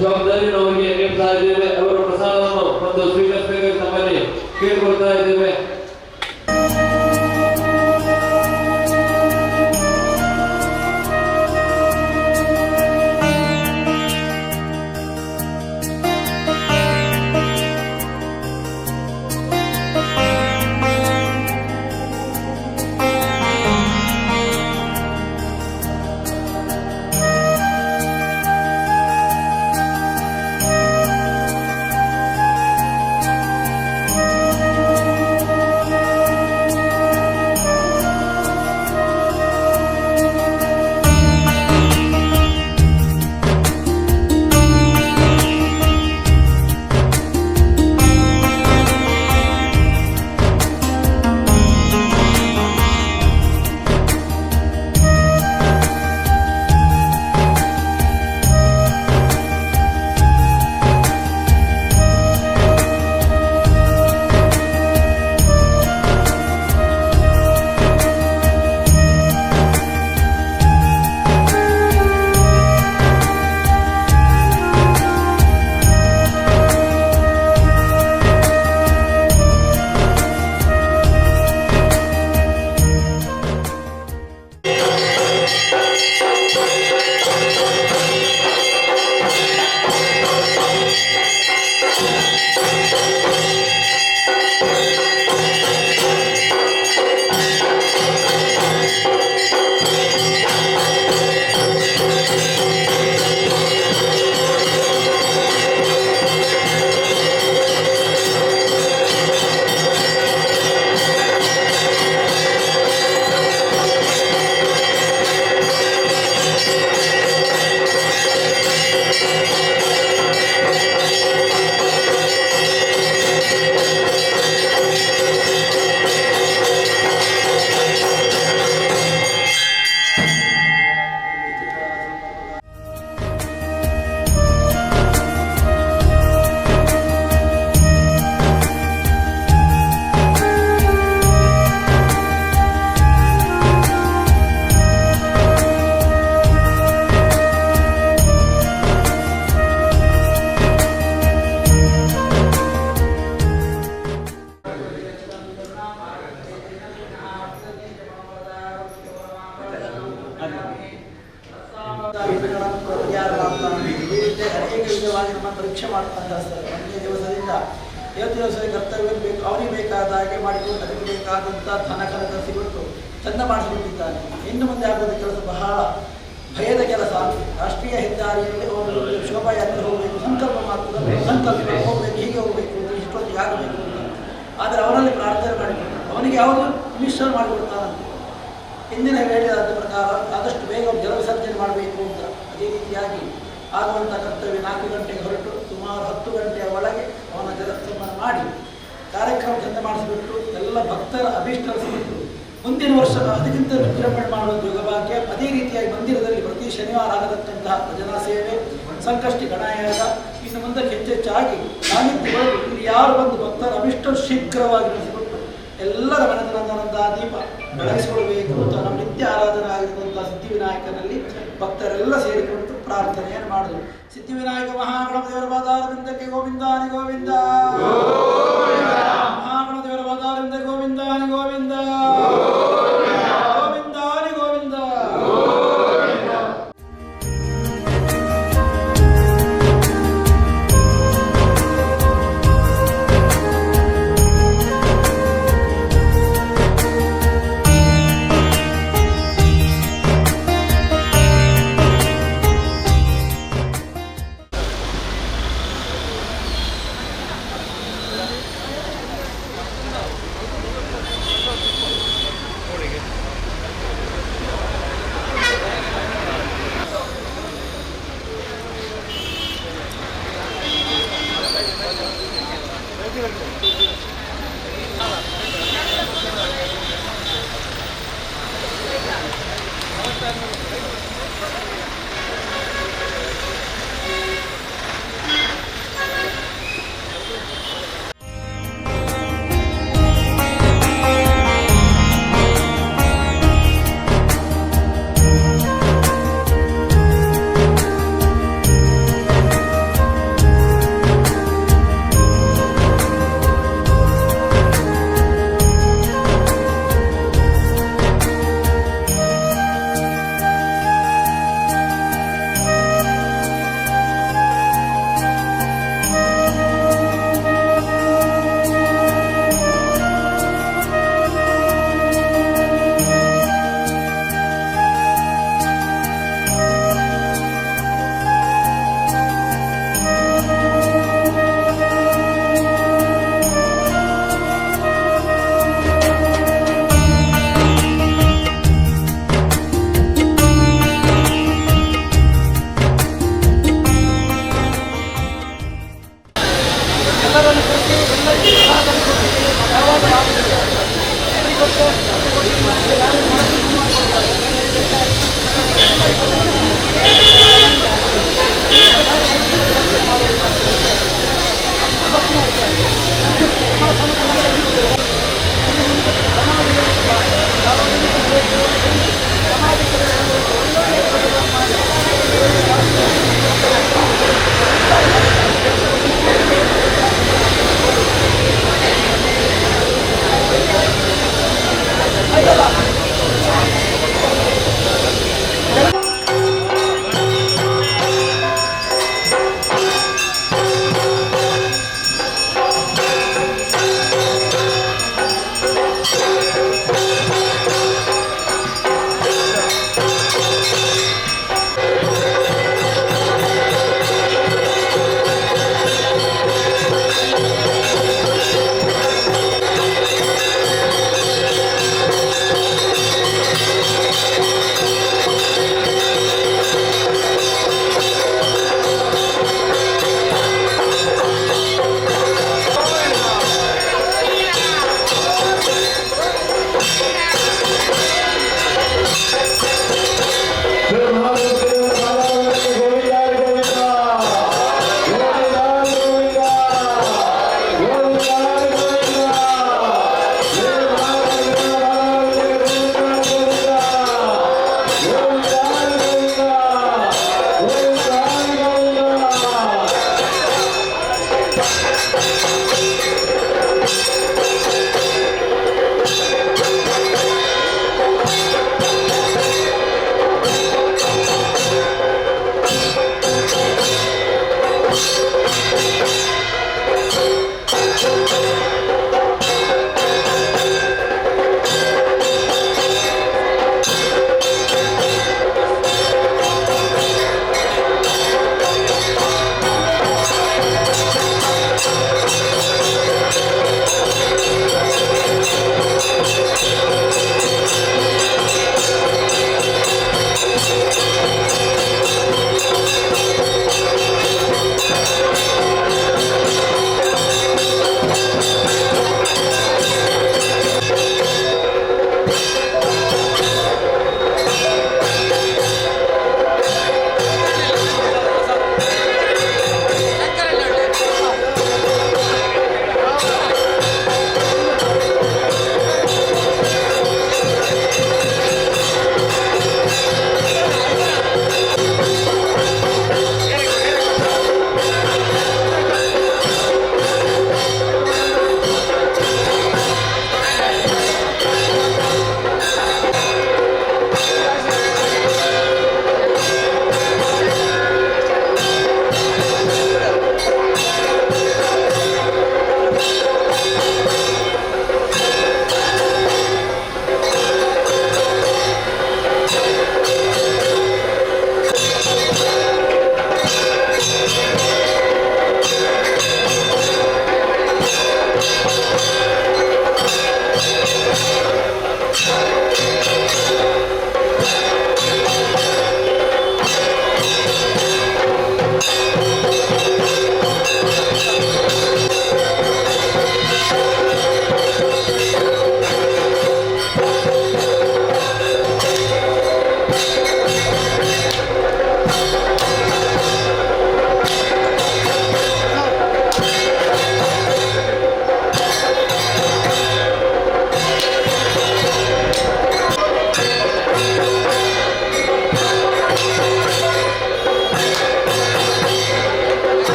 ಜವಾಬ್ದಾರಿ ನಮಗೆ ನೀಡ್ತಾ ಇದ್ದೇವೆ. ಅವರ ಪ್ರಸಾದವನ್ನು ಒಂದು ಸ್ವೀಕರಿಸಬೇಕಾಗಿ ತಮ್ಮಲ್ಲಿ ಕೇಳಿಕೊಳ್ತಾ ಇದ್ದೇವೆ. ಪರೀಕ್ಷೆ ಮಾಡ್ತಾ ದಿವಸದಿಂದ ಇವತ್ತು ದಿವಸ ಕರ್ತವ್ಯ ಬೇಕು ಅವನಿಗೆ ಬೇಕಾದ ಹಾಗೆ ಮಾಡಿಕೊಂಡು ಅದಕ್ಕೆ ಬೇಕಾದಂಥ ಧನ ಕನಕ ಸಿಗುತ್ತು ಚಂದ ಮಾಡಿಸಿಬಿಟ್ಟಿದ್ದಾನೆ. ಇನ್ನು ಮುಂದೆ ಆಗೋದು ಕೆಲಸ ಬಹಳ ಭಯದ ಕೆಲಸ. ರಾಷ್ಟ್ರೀಯ ಹೆದ್ದಾರಿಯಲ್ಲಿ ಅವರು ಶೋಭಾಯಾತ್ರೆ ಹೋಗಬೇಕು, ಸಂಕಲ್ಪ ಮಾಡ್ತಾರೆ, ಸಂಕಲ್ಪ ಹೋಗಬೇಕು, ಹೀಗೆ ಹೋಗಬೇಕು ಅಂತ ಇಷ್ಟೊತ್ತಿಗೆ ಆಗಬೇಕು ಅಂತ. ಆದರೆ ಅವನಲ್ಲಿ ಪ್ರಾರ್ಥನೆ ಮಾಡಿಕೊಂಡು ಅವನಿಗೆ ಯಾವುದು ಮಿಶ್ರಣ ಮಾಡಿಕೊಡ್ತಾನಂತೆ. ಹಿಂದಿನ ಹೇಳಿದ ಪ್ರಕಾರ ಆದಷ್ಟು ಬೇಗ ಜಲ ವಿಸರ್ಜನೆ ಮಾಡಬೇಕು ಅಂತ. ಅದೇ ರೀತಿಯಾಗಿ ಆಗುವಂಥ ಕರ್ತವ್ಯ 4 ಗಂಟೆಗೆ ಹೊರಟು ಸುಮಾರು 10 ಗಂಟೆಯ ಒಳಗೆ ಅವನ ಜಲಸ್ತಂಭನ ಮಾಡಿ ಕಾರ್ಯಕ್ರಮ ಚಂದ ಮಾಡಿಸಿಬಿಟ್ಟು ಎಲ್ಲ ಭಕ್ತರ ಅಭೀಷ್ಟರಿಸಿಬಿಟ್ಟು ಮುಂದಿನ ವರ್ಷ ಅದಕ್ಕಿಂತ ವಿಜೃಂಭಣೆ ಮಾಡುವುದು ಯೋಗಭಾಗ್ಯ. ಅದೇ ರೀತಿಯಾಗಿ ಮಂದಿರದಲ್ಲಿ ಪ್ರತಿ ಶನಿವಾರ ಆಗತಕ್ಕಂತಹ ಭಜನಾ ಸೇವೆ, ಸಂಕಷ್ಟಿ ಗಣಾಯಾಗ, ಇನ್ನು ಮುಂದಕ್ಕೆ ಹೆಚ್ಚೆಚ್ಚಾಗಿ ಸಾನ್ನಿಧ್ಯಗಳು ಇಲ್ಲಿ ಯಾರು ಬಂದು ಭಕ್ತರ ಅಭಿಷ್ಟ ಶೀಘ್ರವಾಗಿ ನಡೆಸಿಬಿಟ್ಟು ಎಲ್ಲರ ಮನದ ದೀಪ ಬೆಳಗಿಸಿಕೊಳ್ಬೇಕು ಅಂತ ನಮ್ಮ ನಿತ್ಯ ಆರಾಧನೆ ಆಗಿರುವಂತಹ ಸಿದ್ಧಿವಿನಾಯಕನಲ್ಲಿ ಭಕ್ತರೆಲ್ಲ ಸೇರಿಕೊಂಡು ಪ್ರಾರ್ಥನೆಯನ್ನು ಮಾಡಿದ್ರು. Siddhivinayak ಮಹಾಗಣಪತಿಯವರ ಪಾದಾರವಿಂದಕ್ಕೆ ಗೋವಿಂದಾನಿ Govinda, ಮಹಾಗಣಪತಿಯವರ ಪಾದಾರವಿಂದಕ್ಕೆ ಗೋವಿಂದಾನಿ Govinda, ಗೋವಿಂದಾನಿ Govinda.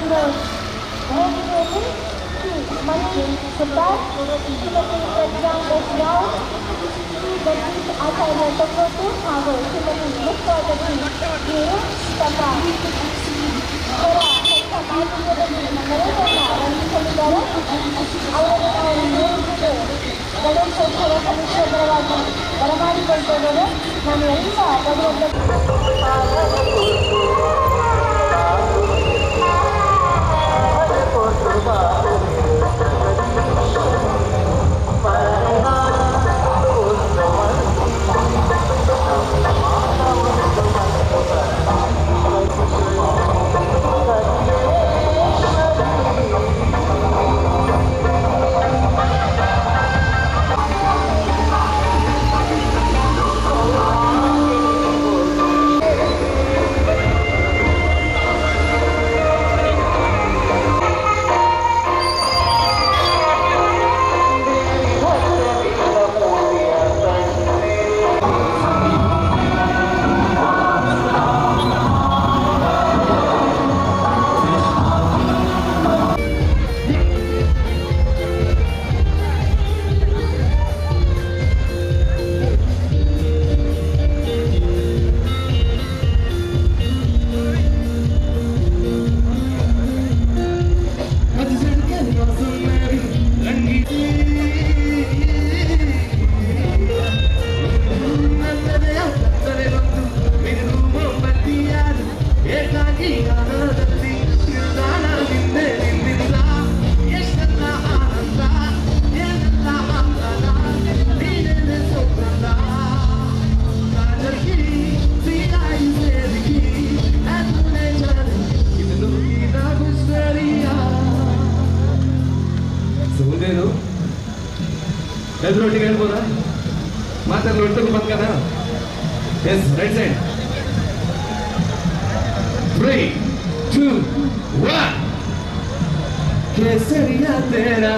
members. Mani Subbat, Srimati Pragyam Dasrao, Srimati Acharya Takotu, ಹಾಗೂ ಶ್ರೀಮತಿ ಮುಖ್ಯವಾದಕ್ಕೆ ನೀವು ತಮ್ಮ ಅವರ ಕೆಲಸ ಮಾಧ್ಯಮದಲ್ಲಿ ನರೇಂದ್ರನ ವಂದಿಸಲಿದ್ದಾರೆ. ಅವರನ್ನು ನಾವು ನೇಮಿಸಿದ ಗಣೇಶೋತ್ಸವ ಸಮಿತಿಯ ಪರವಾಗಿ ಬರಮಾಡಿಕೊಳ್ತಿದ್ದೇವೆ. ನಾನು ಎಲ್ಲ ಭಗವಂತ ಎದುರೊಟ್ಟಿಗೆ ಹೇಳ್ಬೋದಾ? ಮಾತಾಡಲು ಒಟ್ಟಿಗೆ ಬಂದ್ಕನ? Yes, right side. 3, 2, 1. केसरिया तेरा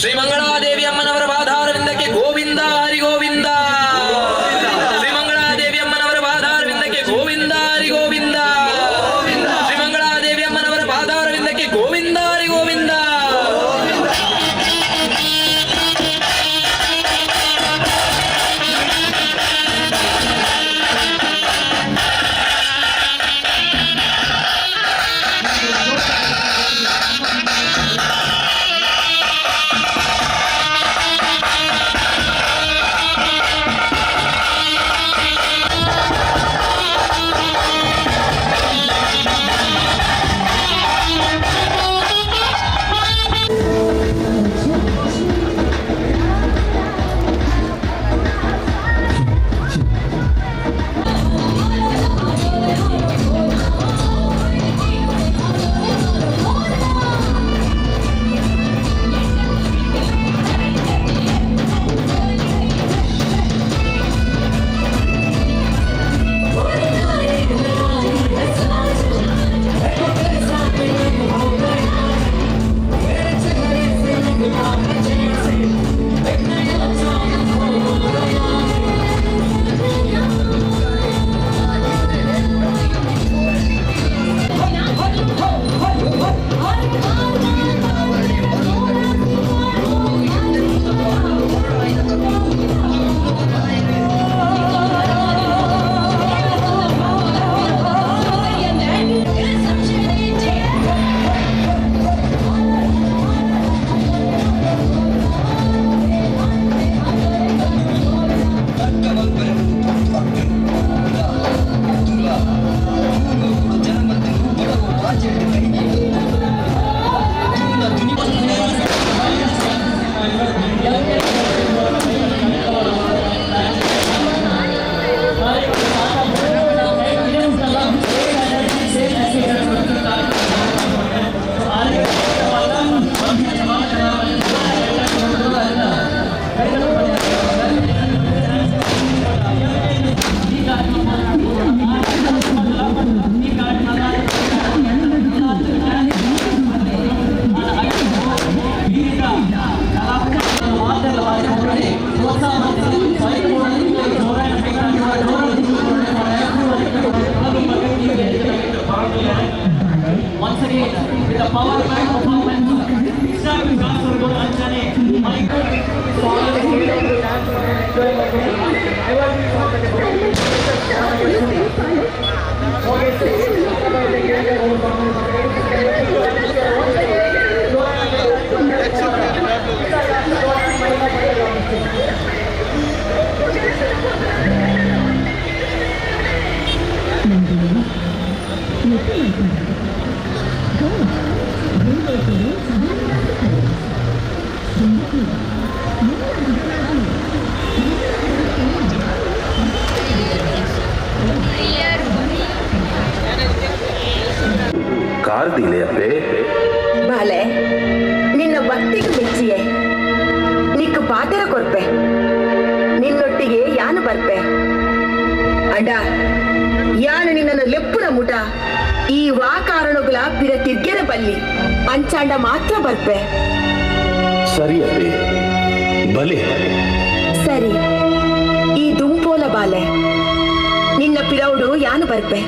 ಶ್ರೀ ಮಂಗಳಾದೇವಿ ಅಮ್ಮನವರ ಪಾದಾರವಿಂದಕ್ಕೆ ಗೋವಿಂದ ಹರಿ ಗೋವಿಂದ. ಶ್ರೀ ಮಂಗಳಾದೇವಿ ಅಮ್ಮನವರ ಪಾದಾರವಿಂದಕ್ಕೆ ಗೋವಿಂದ ಹರಿ ಗೋವಿಂದ. ಶ್ರೀ ಮಂಗಳಾದೇವಿ ಅಮ್ಮನವರ ಪಾದಾರವಿಂದಕ್ಕೆ ಗೋವಿಂದ ಹರಿ Govinda. Once again, with the power pack performance, Israel Gasur Anjane, ಕಾರ್ದಿಲೆ ಅಪ್ಪೆ ಬಾಲೆ ನಿನ್ನ ಭಕ್ತಿಗೆ ಮೆಚ್ಚಿಯೇ ನಿಕ್ಕ ಪಾತೆರ ಕೊರ್ಪೆ ನಿನ್ನೊಟ್ಟಿಗೆ ಯಾನು ಬರ್ಪೆ ಅಡ ಯಾನು ನಿನ್ನನ್ನು ಲೆಪ್ಪುನ ಮುಟ ಈ ವಾ ಕಾರಣಗಳ ಪಿರ ತಿರ್ಗೆರ ಬಲ್ಲಿ ಅಂಚಾಂಡ ಮಾತ್ರ ಬರ್ಪೆ. ಸರಿ ಅಪ್ಪೆ ಬಲೆ ಸರಿ ಈ ದುಂಪೋಲ ಬಾಲೆ ನಿನ್ನ ಪಿರೌಡು ಯಾನು ಬರ್ಪೆ.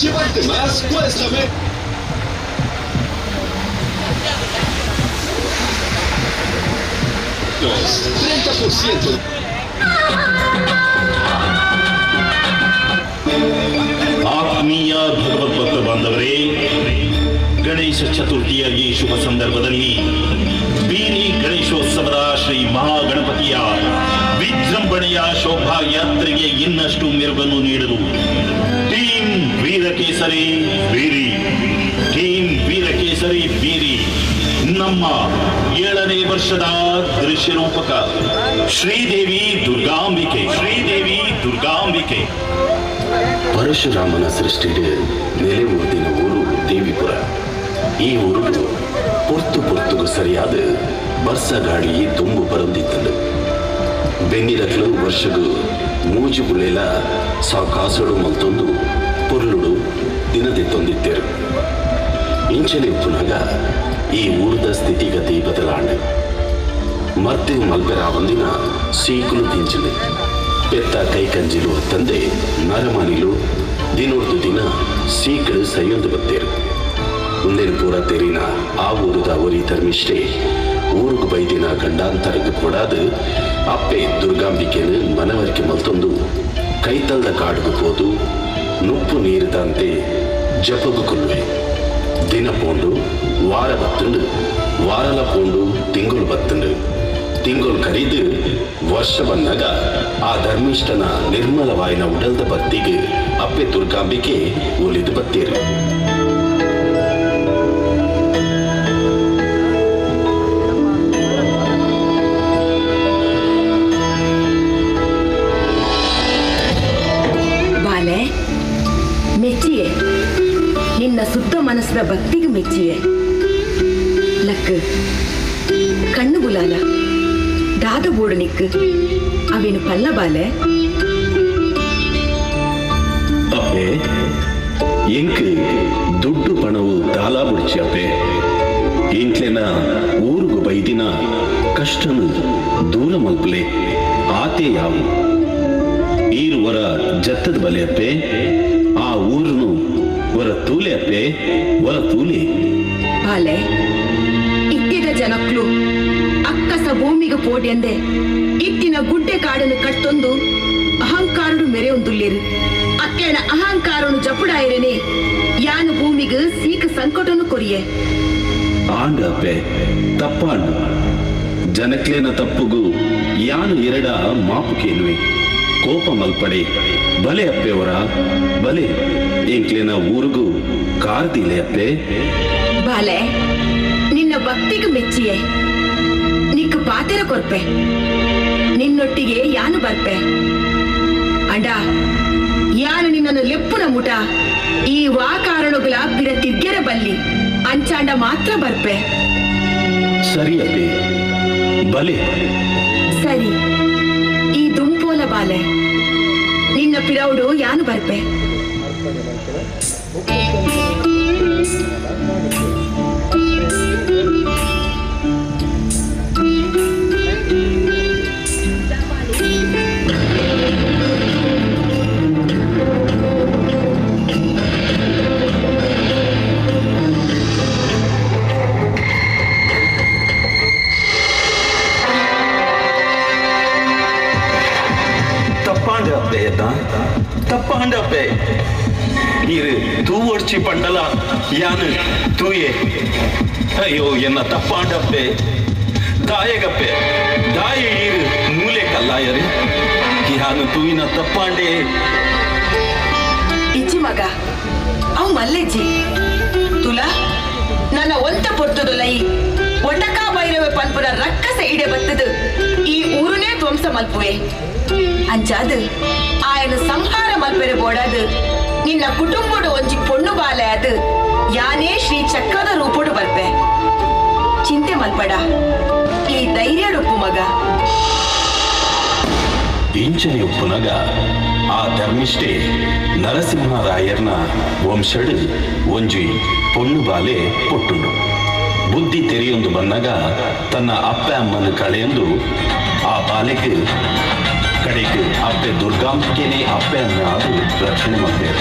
Llevarte más, cuéstame. Los 30%. ಆತ್ಮೀಯ ಭಗವದ್ಭಕ್ತ ಬಾಂಧವರೇ, ಗಣೇಶ ಚತುರ್ಥಿಯ ಈ ಶುಭ ಸಂದರ್ಭದಲ್ಲಿ ಬೀರಿ ಗಣೇಶೋತ್ಸವದ ಶ್ರೀ ಮಹಾಗಣಪತಿಯ ವಿಜೃಂಭಣೆಯ ಶೋಭಾಯಾತ್ರೆಗೆ ಇನ್ನಷ್ಟು ಮೆರುಗನ್ನು ನೀಡಲು ಟೀಮ್ ವೀರಕೇಸರಿ ಬೀರಿ, ಟೀಮ್ ವೀರಕೇಸರಿ ಬೀರಿ ನಮ್ಮ 7ನೇ ವರ್ಷದ ದೃಶ್ಯ ರೂಪಕ ಶ್ರೀದೇವಿ ದುರ್ಗಾಂಬಿಕೆ, ಶ್ರೀದೇವಿ ದುರ್ಗಾಂಬಿಕೆ. ಪರಶುರಾಮನ ಸೃಷ್ಟಿಗೆ ನೆಲೆ ಊರಿನ ಊರು ದೇವಿಪುರ. ಈ ಊರು ಪೊರ್ತುಗೂ ಸರಿಯಾದ ಬರ್ಸಗಾಡಿ ತುಂಬು ಬರುತ್ತಿದ್ದಳು. ಬೆನ್ನಿರಲು ವರ್ಷಗೂ ಮೂಜುಗುಳೆಲ್ಲ ಸಾಕಾಸಡು ಮಲ್ತೊಂದು ಪುರ್ಲುಡು ದಿನದೆ ತೊಂದಿದ್ದರು. ಇಂಚನೆ ಪುನಗ ಈ ಊರದ ಸ್ಥಿತಿಗತಿ ಬದಲಾಂಡೆ. ಮತ್ತೆ ಮಲ್ಪೆರ ಒಂದಿನ ಸೀಕುಲು ತಿಂಚಲು ಪೆತ್ತ ಕೈ ಕಂಜಿಲು ತಂದೆ ನರಮನಿಲು ದಿನೋರ್ದು ದಿನ ಸೀಕಳು ಸೈಯೊಂದು ಬತ್ತೇರು. ಮುಂದಿನ ಪೂರ ತೆರಿನ ಆ ಊರದ ಒರಿ ಧರ್ಮಿಷ್ಠೆ ಊರುಗು ಬೈದಿನ ಗಂಡಾಂತರಕ್ಕೆ ಕೊಡಾದು ಅಪ್ಪೆ ದುರ್ಗಾಂಬಿಕೆನು ಮನವರಿಕೆ ಮಲ್ತೊಂದು ಕೈತಲ್ದ ಕಾಡುಗು ಹೋದು ನುಪ್ಪು ನೀರಿದಂತೆ ಜಪಗು ಕೊಲ್ಲುವೆ. ದಿನ ಪೋಂಡು ವಾರ ಬತ್ತುಂಡು, ವಾರಲ ಪೋಂಡು ತಿಂಗಳು ಬತ್ತುಂಡು, ತಿಂಗಳು ಕರೀದು ವರ್ಷ ಬಂದಾಗ ಆ ಧರ್ಮಿಷ್ಠನ ನಿರ್ಮಲವಾಯಿನ ಉಡಲ್ದ ಭಕ್ತಿಗೆ ಅಪ್ಪೆ ದುರ್ಗಾಂಬಿಕೆ ಒಲಿದು ಬತ್ತೇರು. ಬಾಲೆ ಮೆಚ್ಚಿಯೇ, ನಿನ್ನ ಶುದ್ಧ ಮನಸ್ಸಿನ ಭಕ್ತಿಗೆ ಮೆಚ್ಚಿಯೇ. ಲಕ್ ಕಣ್ಣು ಬುಲಾಲ ದಾದ ಬೋಡು ನಿಕ್ಕು ಅವೇನು ಪಲ್ಲ ಬಾಲೆ. ಅಪ್ಪೆ ಎಂಕ್ ದುಡ್ಡು ಪಣವು ದಾಲ ಬುಡ್ಚಿ ಅಪ್ಪೆ. ಎಂಕ್ಲೆನ ಊರುಗು ಬೈದಿನ ಕಷ್ಟನು ದೂರ ಮಲ್ಪಲೆ ಆತೆ ಯಾವು ಈರು ವರ ಜತ್ತದ ಬಲೆ ಅಪ್ಪೆ. ಆ ಊರುನು ವರ ತೂಲೆ ಅಪ್ಪೆ, ವರ ತೂಲೆ ಬಾಲೆ. ಇತ್ತಿದ ಜನಕ್ಲು ಅಕ್ಕಸ ಭೂಮಿಗೆ ಪೋಟಿ ಅಂದೆ ಇತ್ತಿನ ಗುಡ್ಡೆ ಕಾಡನ್ನು ಕಟ್ಟೊಂದು ಅಹಂಕಾರನು ಮೆರೆಯೊಂದುಲ್ಲೇರು. ಅಕ್ಕೇನ ಅಹಂಕಾರನು ಜಪುಡಾಯಿರೇನೆ ಯಾನು ಭೂಮಿಗೆ ಸೀಕ ಸಂಕಟನು ಕೊರಿಯೆ. ಆಂಡ ಅಪ್ಪೆ ತಪ್ಪಾಂಡು ಜನಕ್ಲೇನ ತಪ್ಪುಗು ಯಾನು ಎರಡ ಮಾಪುಕೇನುವೆ ಕೋಪ ಮಲ್ಪಡೆ ಬಲೆ ಅಪ್ಪೆವರ ಬಲೆ. ಎಂಕ್ಲೇನ ಊರಿಗೂ ಕಾರ್ದಿಲೆ ಅಪ್ಪೆ. ಬಾಲೆ ನಿನ್ನ ಭಕ್ತಿಗೆ ಮೆಚ್ಚಿಯೇ ನಿಕ್ಕು ಪಾತೆರ ಕೊರ್ಪೆ. ನಿನ್ನೊಟ್ಟಿಗೆ ಯಾನು ಬರ್ಪೆ ಅಂಡ ಯಾನು ನಿನ್ನನ್ನು ಲೆಪ್ಪುನ ಮುಟ ಈ ವಾಕಾರಣಗಳ ಪಿರ ತಿರ್ಗೆರ ಬಲ್ಲಿ ಅಂಚಾಂಡ ಮಾತ್ರ ಬರ್ಪೆ. ಸರಿ ಅಪ್ಪೆ ಬಲೆ. ಸರಿ ಈ ದುಂಪೋಲ ಬಾಲೆ ನಿನ್ನ ಪಿರೌಡು ಯಾನು ಬರ್ಪೆ. ತಪ್ಪಾಂಡಪ್ಪೆ ಇರು ತೂ ಒಡ್ಚಿ ಪಂಡಲ ಯಾನು ತೂಯೆ. ಅಯ್ಯೋ ಎನ್ನ ತಪ್ಪಾಂಡಪ್ಪೆ ದಾಯಗಪ್ಪೆ ದಾಯ ಇರು ಮೂಲೆ ಕಲ್ಲಾಯರೆ ಯಾನು ತೂಯಿನ ತಪ್ಪಾಂಡೆ. ಇಜ್ಜಿ ಮಗ ಅವ್ ಮಲ್ಲೆಜ್ಜಿ ತುಲಾ ನನ್ನ ಒಂತ ಪೊರ್ತದು ಲೈ ಒಟಕ ಬೈರವೆ ಪನ್ಪುರ ರಕ್ಕಸ ಇಡೆ ಬತ್ತದು ಈ ಊರುನೇ ಧ್ವಂಸ ಮಲ್ಪುವೆ. ಅಂಚಾದು ಆಯನ ಸಂಹಾರ ಮಲ್ಪೆರೆ ಬೋಡಾದು ನಿನ್ನ ಕುಟುಂಬಡು ಒಂಜಿ ಪೊಣ್ಣು ಬಾಲೆ ಅದು ಯಾನೇ ಶ್ರೀ ಚಕ್ರದ ರೂಪುಡು ಬರ್ಪೆ. ಚಿಂತೆ ಮಲ್ಪಡ ಈ ಧೈರ್ಯಡು ಉಪ್ಪು ಮಗ. ಇಂಚನೆ ಉಪ್ಪುನಗ ಆ ಧರ್ಮಿಷ್ಠೆ ನರಸಿಂಹರಾಯರ್ನ ವಂಶಡು ಒಂಜಿ ಪೊಣ್ಣು ಬಾಲೆ ಪೊಟ್ಟುಂಡು. ಬುದ್ಧಿ ತೆರೆಯೊಂದು ಬಂದಾಗ ತನ್ನ ಅಪ್ಪ ಅಮ್ಮನ ಕಳೆಯೊಂದು ಆ ಬಾಲೆಗೆ ಕಡೆಗೆ ಅಪ್ಪೆ ದುರ್ಗಾಂಬಿಕೆನೇ ಅಪ್ಪೆ ಅನ್ನ ಅದು ರಕ್ಷಣೆ ಮಾಡ್ತಾರೆ.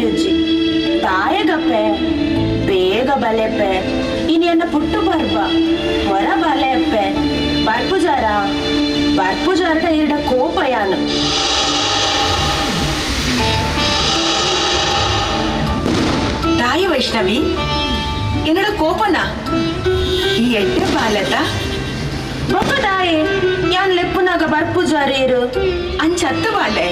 ಉಜ್ಜಿ ತಾಯಗಪ್ಪೆ ಬೇಗ ಬಲೆಪ್ಪೆ ಇನ್ನ ಪುಟ್ಟು ಬರ್ಬ ಹೊರ ಬಲೆಯಪ್ಪೆ ಬರ್ಪುಜಾರಡ ಇರಡ ಕೋಪಯಾನ ತಾಯಿ ವೈಷ್ಣವಿ എന്നോട് കോപ്പന ഈ എട്ട് ബാലത ബൊക്കതായേ ഞാൻ ലെപ്പുനാಗ ಬರ್ಪುಜಾರೇರು ಅಂಚತ್ತು ಬಾಲೆ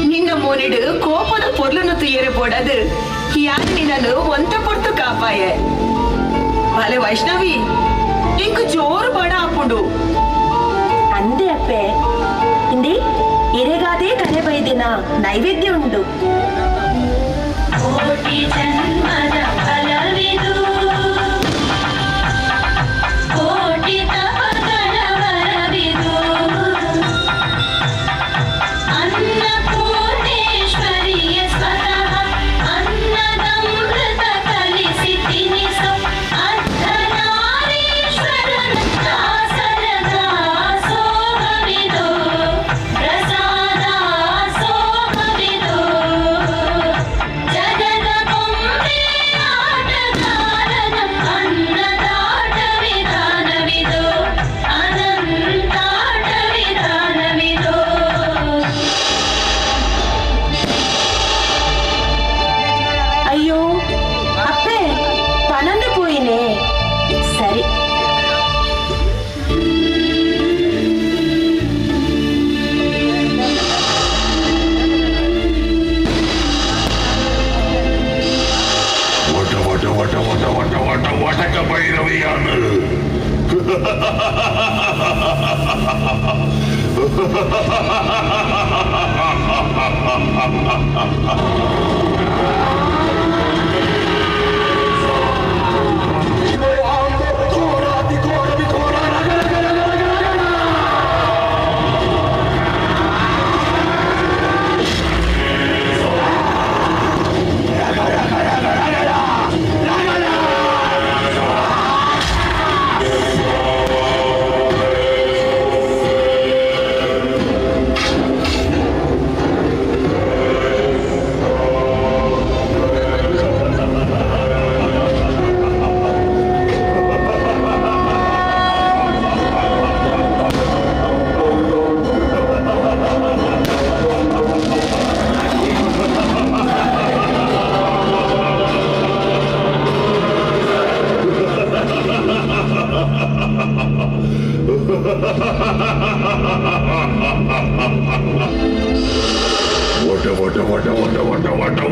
ನಿನ್ನ ಮೋನಿಡು ಕೋಪದ ಪೊರ್ಲನ್ನು ತುಯ್ಯರೆ ಬೋಡದು ಯಾರು ನಿನ್ನನ್ನು ಒಂತ ಪೊರ್ತು ಕಾಪಾಯೆ ಬಾಲೆ ವೈಷ್ಣವಿ ಇಂಕು ಜೋರು ಬಡ ಆಪುಂಡು ಅಂದೆ ಅಪ್ಪೆ ಇಂದಿ ಇರೆಗಾದೇ ಕನೆ ಬೈದಿನ ನೈವೇದ್ಯ ಉಂಡು ಕೋಟಿ ಜನ್ಮದ ಫಲವಿದು ಕೋಟಿ ತಪಗಳ ವರವಿದು ಅನ್ನಪೂರ್ಣೇಶ್ವರಿಯ ಸ್ವತಃ ಅನ್ನದಮೃತ ಕಲಿಸಿ ತಿನಿಸು ಅರ್ಧನಾರೀಶ್ವರನ ದಾಸರ ದಾಸೋಹವಿದು ಪ್ರಸಾದಾಸೋಹವಿದು ಜಗದ ಕೊಂಬೆ ಆಟಗಾರನ ಅನ್ನದಾಟ ವಿಧಾನವಿದು ಅನಂತಾಟ ವಿಧಾನವಿದು ಅಯ್ಯೋ ಅಪ್ಪೆ ಪನಂದು ಪೋಯಿನೇ ಸರಿ ಒಟಕ ಭೈರವಿಯಾನ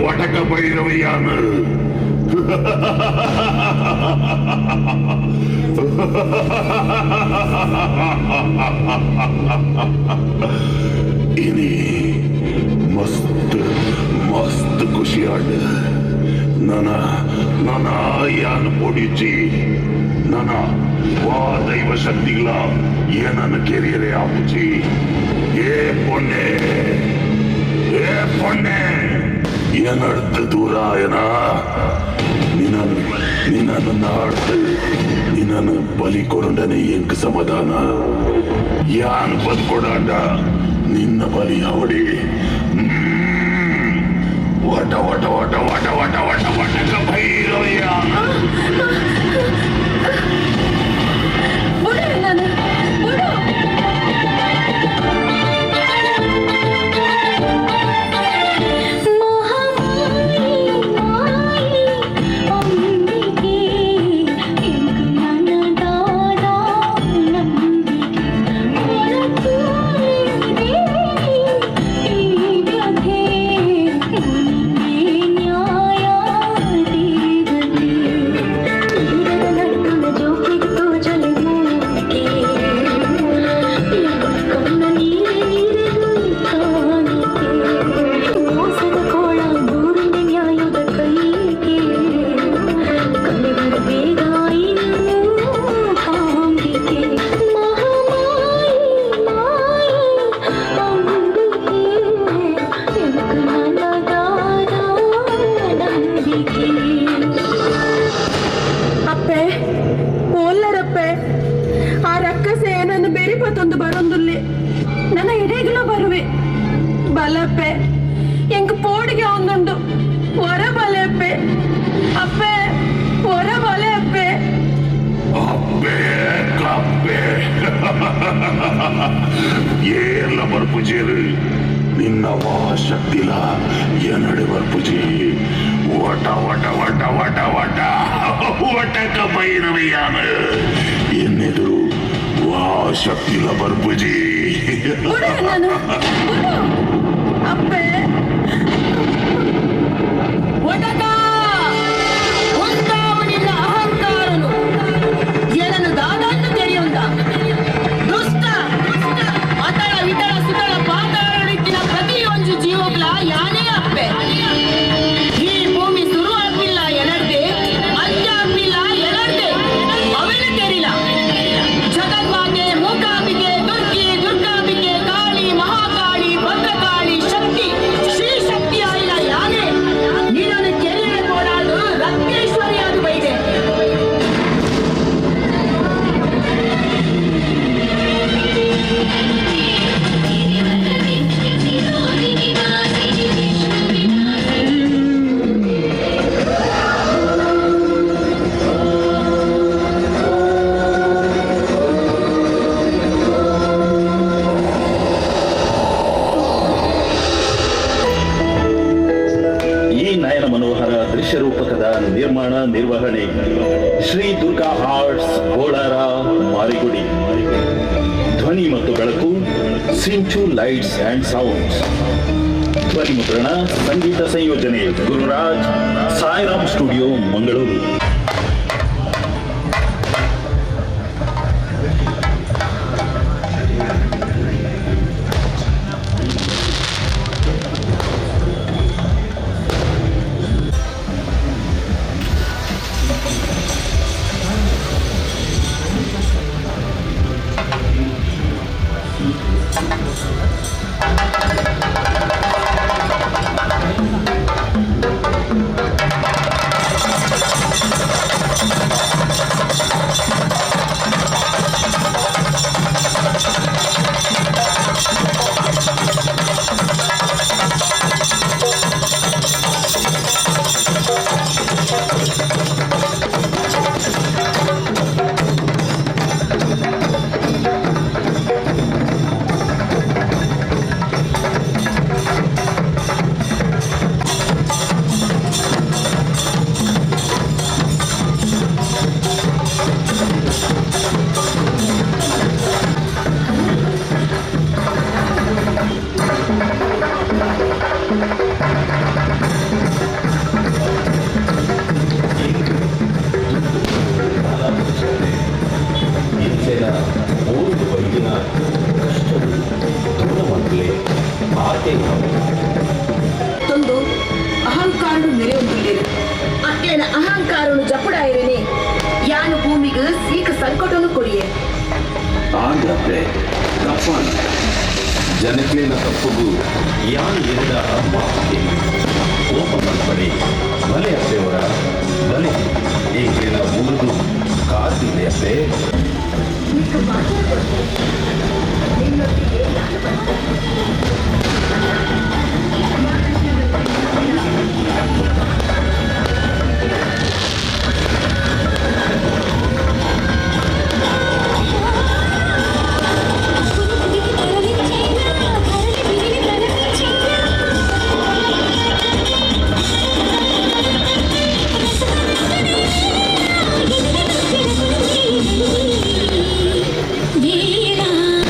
ಒಟಕ ಭೈರವಿಯಾನ ಇನಿ ಮಸ್ತ್ ಮಸ್ತ್ ಖುಷಿಯಾಡ ನನ್ನ ಯಾನ್ ಪೊಡಿಚಿ ನನ್ನ ವಾ ದೈವ ಶಕ್ತಿಗಳ ಏನನ್ನ ಕೆರಿಯರೆ ಆಪುಚಿ ಏ ಪೊನ್ನೆ ಏನಡ್ತ ದೂರ ಏನ ನಿನ್ನನ್ನು ನಾಡ್ತು ನಿನ್ನನ್ನು ಬಲಿ ಕೊರೊಂಡನೆ ಎಂಕ್ ಸಮಾಧಾನ ಯಾನ್ ಬದ್ಕೊಡಾಟ ನಿನ್ನ ಬಲಿ ಅವಡಿ ವಟ ವಟ ವಟ ವಟ ವಟ ವಟ ವಟಕ ಭೈರವಯ್ಯ ಏರ್ಲ ಬರ್ಪುಜೇರು ನಿನ್ನ ಶಕ್ತಿಲ ಏನಡೆ ಬರ್ಪುಜಿ ಒಟ ಒಟ ಒಟ ಒಟ ಒಟ ಒಟಕ ಬೈರವಿಯಾನ ಎನ್ನೆದುರು ವಾ ಶಕ್ತಿಲ ಬರ್ಪುಜಿ ಅಪ್ಪೆ ಒಟಕ ನಿನ್ನ ಅಹಂಕಾರನು ಏನನ್ನು ದಾದನ್ನು ತೆರೆಯುವಂತ ದುಷ್ಟ ಅತಳ ವಿತಳ ಸುತಳ ಪಾತಾಳಕ್ಕಿನ ಪ್ರತಿಯೊಂದು ಜೀವಗಳ ಯಾನೇ ಅಪ್ಪೆ ಈ ಭೂಮಿ ಶುರು ಆಗ್ಲಿಲ್ಲ ಎನರ್ದೆ ಅಂತ್ಯ ಆಗ್ಲಿಲ್ಲ ಎನರ್ದೆ ಅವೆಲ್ಲ ತೆರಿಲ ಜಗನ್ಮಾತೆ ಮೂಕಾಂಬಿಕೆ ದುರ್ಗಿ ದುರ್ಗಾಂಬಿಕೆ ಕಾಳಿ ಮಹಾಕಾಳಿ ಭದ್ರಕಾಳಿ ಶಕ್ತಿ ಶ್ರೀ ಶಕ್ತಿ ಆಯಿಲ್ಲ ಯಾನೇ ನೀನನ್ನು ಕೆರೆಯ ಕೊಡಾದು ರತ್ನೇಶ್ವರಿ ಅದು ಬೈದೆ ನಯನ ಮನೋಹರ ದೃಶ್ಯ ರೂಪಕದ ನಿರ್ಮಾಣ ನಿರ್ವಹಣೆ ಶ್ರೀ ದುರ್ಗಾ ಆರ್ಟ್ಸ್ ಗೋಳಾರ ಮಾರಿಗುಡಿ. ಧ್ವನಿ ಮತ್ತು ಬೆಳಕು ಸಿಂಚು ಲೈಟ್ಸ್ ಅಂಡ್ ಸೌಂಡ್ಸ್. ಧ್ವನಿ ಮುದ್ರಣ ಸಂಗೀತ ಸಂಯೋಜನೆ ಗುರುರಾಜ್ ಸಾಯಿರಾಮ್ ಸ್ಟುಡಿಯೋ ಮಂಗಳೂರು. ತೊಂದು ಅಹಂಕಾರನು ಮೆರೆಯುತ್ತಿದ್ದೇನೆ ಅಕ್ಲೇನ ಅಹಂಕಾರನು ಜಪುಡಾಯಿರೇನೆ ಯಾನು ಭೂಮಿಗೆ ಸೀಕ ಸಂಕಟನು ಕೊಡಿಯೇ ಆಗತ್ತೆ ತಪ್ಪಾನ ಜನಕ್ಲೇನ ತಪ್ಪುಗೂ ಯಾನು ಎರಿದ ಮಾತಿಗೆ ಕೋಪ ಮಲ್ಪಡೆ ಬಲೆ ಅಪ್ಪೆಯವರ ಬಲೆ ಈಗಿನ ಮುರಿದು ಕಾದಿದೆ ಅಪ್ಪೆ. Veera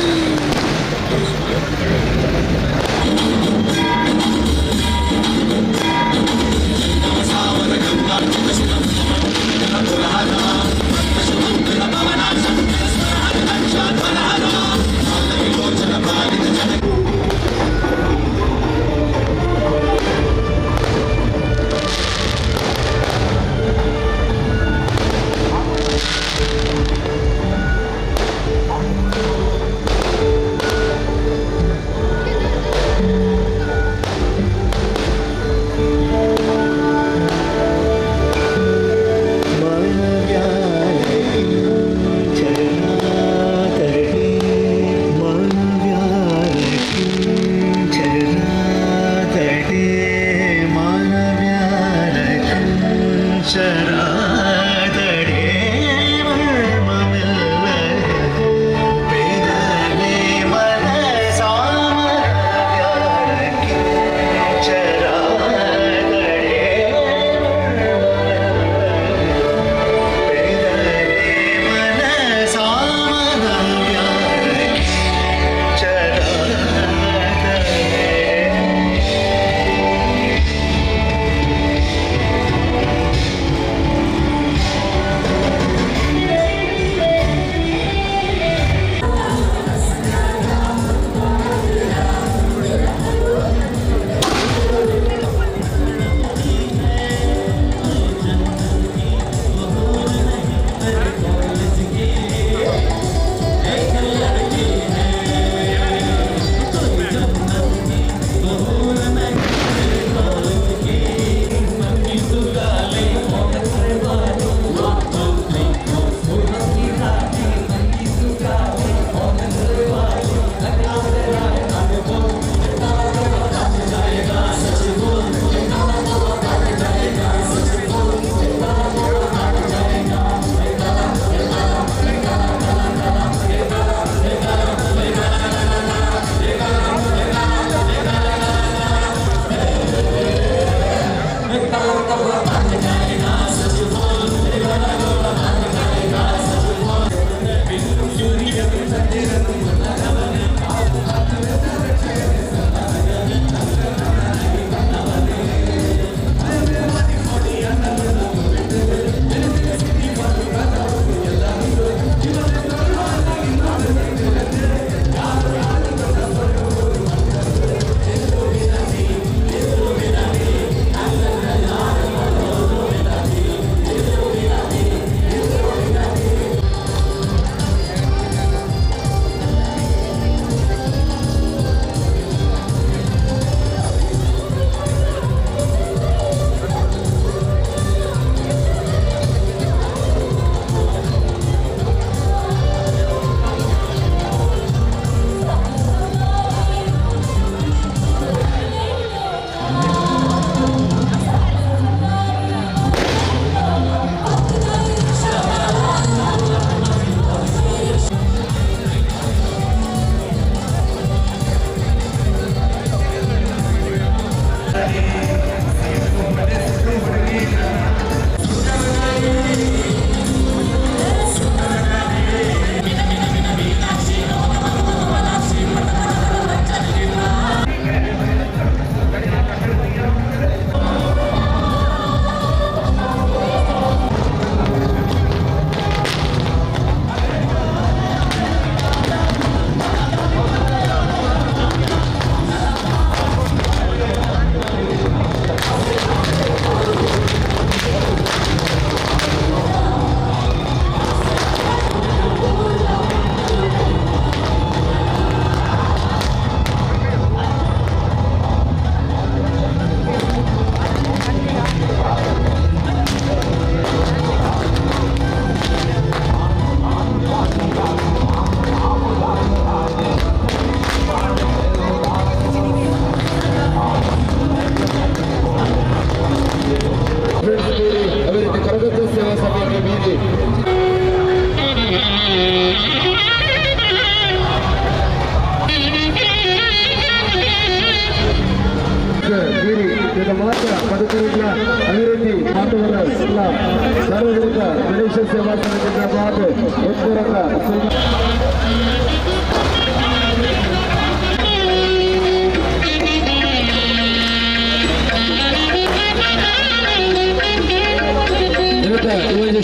ಗಣೇಶ ಸೇವಾ ಸಮಿತಿ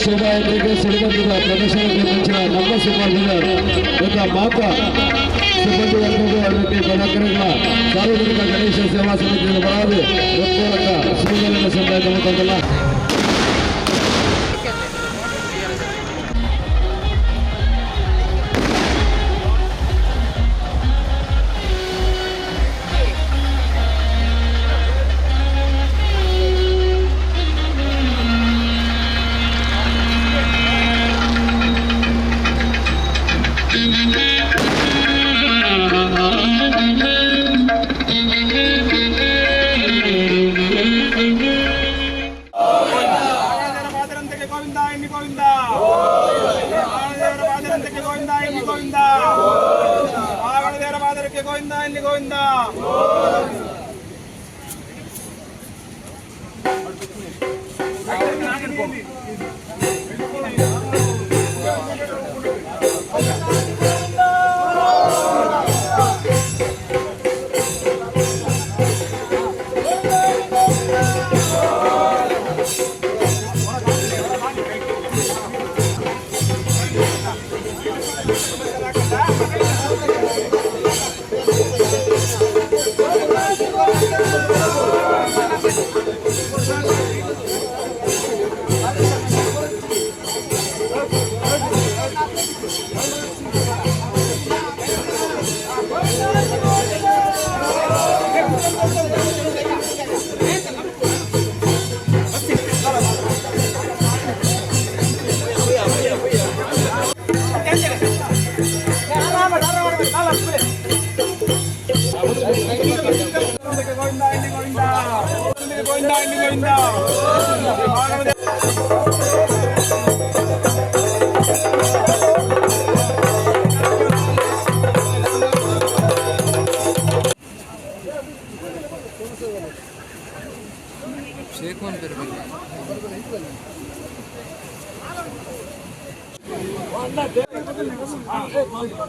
ಶೋಭಾಯಾತ್ರೆಗೆ ಸಿಡಿಬಂಧದ ಪ್ರದರ್ಶನಕ್ಕೆ ಮುಂಚಿನ ನಮ್ಮ ಸಿಬ್ಬಂದಿಗಳ ಮಾತ ಸಿಬ್ಬಂದಿ ವರ್ಗಗಳು ಅದಕ್ಕೆ ಕಲಾಕರಗಳ ಸಾರ್ವಜನಿಕ ಗಣೇಶ ಸೇವಾ ಸಮಿತಿಯ ಬರಾದು ಹೃತ್ಪೂರ್ವಕ ಶ್ರೀಗಳನ್ನು ಸಂದಾಯ ತಂದಲ್ಲ.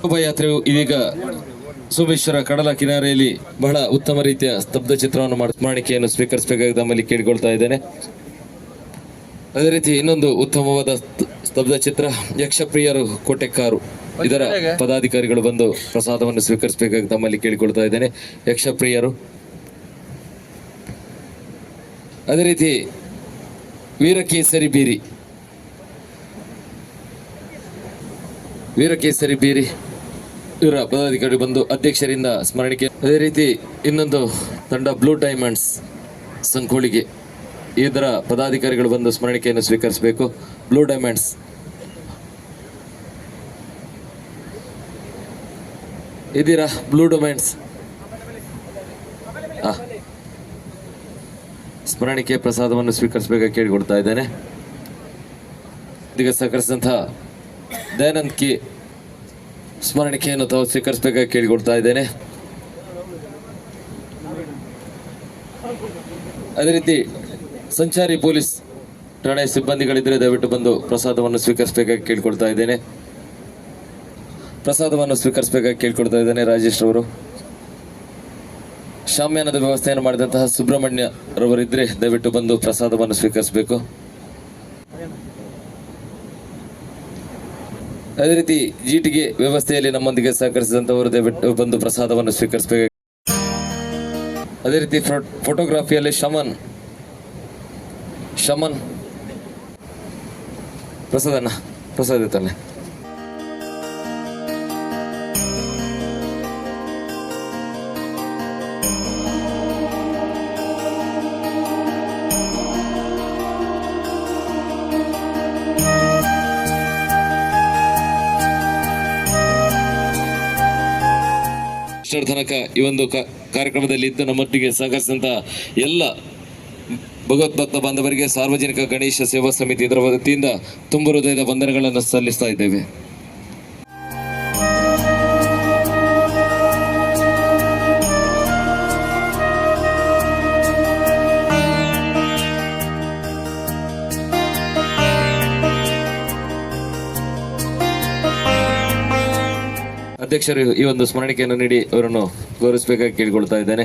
ಶೋಭಾಯಾತ್ರೆಯು ಇದೀಗ ಸೋಮೇಶ್ವರ ಕಡಲ ಕಿನಾರೆಯಲ್ಲಿ ಬಹಳ ಉತ್ತಮ ರೀತಿಯ ಸ್ತಬ್ಧ ಚಿತ್ರವನ್ನು ಸ್ಮರಣಿಕೆಯನ್ನು ಸ್ವೀಕರಿಸಬೇಕಾಗಿ ತಮ್ಮಲ್ಲಿ ಕೇಳಿಕೊಳ್ತಾ ಇದ್ದೇನೆ. ಅದೇ ರೀತಿ ಇನ್ನೊಂದು ಉತ್ತಮವಾದ ಸ್ತಬ್ಧ ಚಿತ್ರ ಯಕ್ಷಪ್ರಿಯರು ಕೋಟೆಕ್ಕಾರು, ಇದರ ಪದಾಧಿಕಾರಿಗಳು ಬಂದು ಪ್ರಸಾದವನ್ನು ಸ್ವೀಕರಿಸಬೇಕಾಗಿ ತಮ್ಮಲ್ಲಿ ಕೇಳಿಕೊಳ್ತಾ ಇದ್ದೇನೆ. ಯಕ್ಷಪ್ರಿಯರು, ಅದೇ ರೀತಿ ವೀರಕೇಸರಿ ಬೀರಿ ಇವರ ಪದಾಧಿಕಾರಿ ಬಂದು ಅಧ್ಯಕ್ಷರಿಂದ ಸ್ಮರಣಿಕೆ. ಅದೇ ರೀತಿ ಇನ್ನೊಂದು ತಂಡ ಬ್ಲೂ ಡೈಮಂಡ್ಸ್ ಸಂಕೋಳಿಗೆ, ಇದರ ಪದಾಧಿಕಾರಿಗಳು ಬಂದು ಸ್ಮರಣಿಕೆಯನ್ನು ಸ್ವೀಕರಿಸಬೇಕು. ಬ್ಲೂ ಡೈಮಂಡ್ಸ್ ಇದೀರಾ? ಬ್ಲೂ ಡೈಮಂಡ್ಸ್ ಸ್ಮರಣಿಕೆ ಪ್ರಸಾದವನ್ನು ಸ್ವೀಕರಿಸಬೇಕಾಗಿ ಕೇಳಿಕೊಡ್ತಾ ಇದ್ದೇನೆ. ಇದಕ್ಕೆ ಸಹಕರಿಸಿದಂತಹ ದಯಾನಂದ್ ಕೆ ಸ್ಮರಣಿಕೆಯನ್ನು ತಾವು ಸ್ವೀಕರಿಸಬೇಕಾಗಿ ಕೇಳಿಕೊಡ್ತಾ ಇದ್ದೇನೆ. ಅದೇ ರೀತಿ ಸಂಚಾರಿ ಪೊಲೀಸ್ ಠಾಣೆ ಸಿಬ್ಬಂದಿಗಳಿದ್ದರೆ ದಯವಿಟ್ಟು ಬಂದು ಪ್ರಸಾದವನ್ನು ಸ್ವೀಕರಿಸಬೇಕಾಗಿ ಕೇಳಿಕೊಡ್ತಾ ಇದ್ದೇನೆ. ಪ್ರಸಾದವನ್ನು ಸ್ವೀಕರಿಸಬೇಕಾಗಿ ಕೇಳಿಕೊಡ್ತಾ ಇದ್ದೇನೆ. ರಾಜೇಶ್ ರವರು, ಶಾಮ್ಯಾನದ ವ್ಯವಸ್ಥೆಯನ್ನು ಮಾಡಿದಂತಹ ಸುಬ್ರಹ್ಮಣ್ಯ ರವರಿದ್ದರೆ ದಯವಿಟ್ಟು ಬಂದು ಪ್ರಸಾದವನ್ನು ಸ್ವೀಕರಿಸಬೇಕು. ಅದೇ ರೀತಿ ಜೀಟಿಗೆ ವ್ಯವಸ್ಥೆಯಲ್ಲಿ ನಮ್ಮೊಂದಿಗೆ ಸಹಕರಿಸಿದಂಥವರು ದಯವಿಟ್ಟು ಬಂದು ಪ್ರಸಾದವನ್ನು ಸ್ವೀಕರಿಸಬೇಕು. ಅದೇ ರೀತಿ ಫೋಟೋಗ್ರಫಿಯಲ್ಲಿ ಶಮನ್ ಪ್ರಸಾದ ತಾನೆ. ತನಕ ಈ ಒಂದು ಕಾರ್ಯಕ್ರಮದಲ್ಲಿ ಇದ್ದು ನಮ್ಮೊಟ್ಟಿಗೆ ಸಹಕರಿಸಿದಂತ ಎಲ್ಲ ಭಗವದ್ಭಕ್ತ ಬಾಂಧವರಿಗೆ ಸಾರ್ವಜನಿಕ ಗಣೇಶ ಸೇವಾ ಸಮಿತಿ ಇದರ ವತಿಯಿಂದ ತುಂಬ ಹೃದಯದ ವಂದನೆಗಳನ್ನು ಸಲ್ಲಿಸ್ತಾ ಇದ್ದೇವೆ. ಅಧ್ಯಕ್ಷರು ಈ ಒಂದು ಸ್ಮರಣಿಕೆಯನ್ನು ನೀಡಿ ಅವರನ್ನು ಗೌರವಿಸಬೇಕಾಗಿ ಕೇಳಿಕೊಳ್ತಾ ಇದ್ದೇನೆ.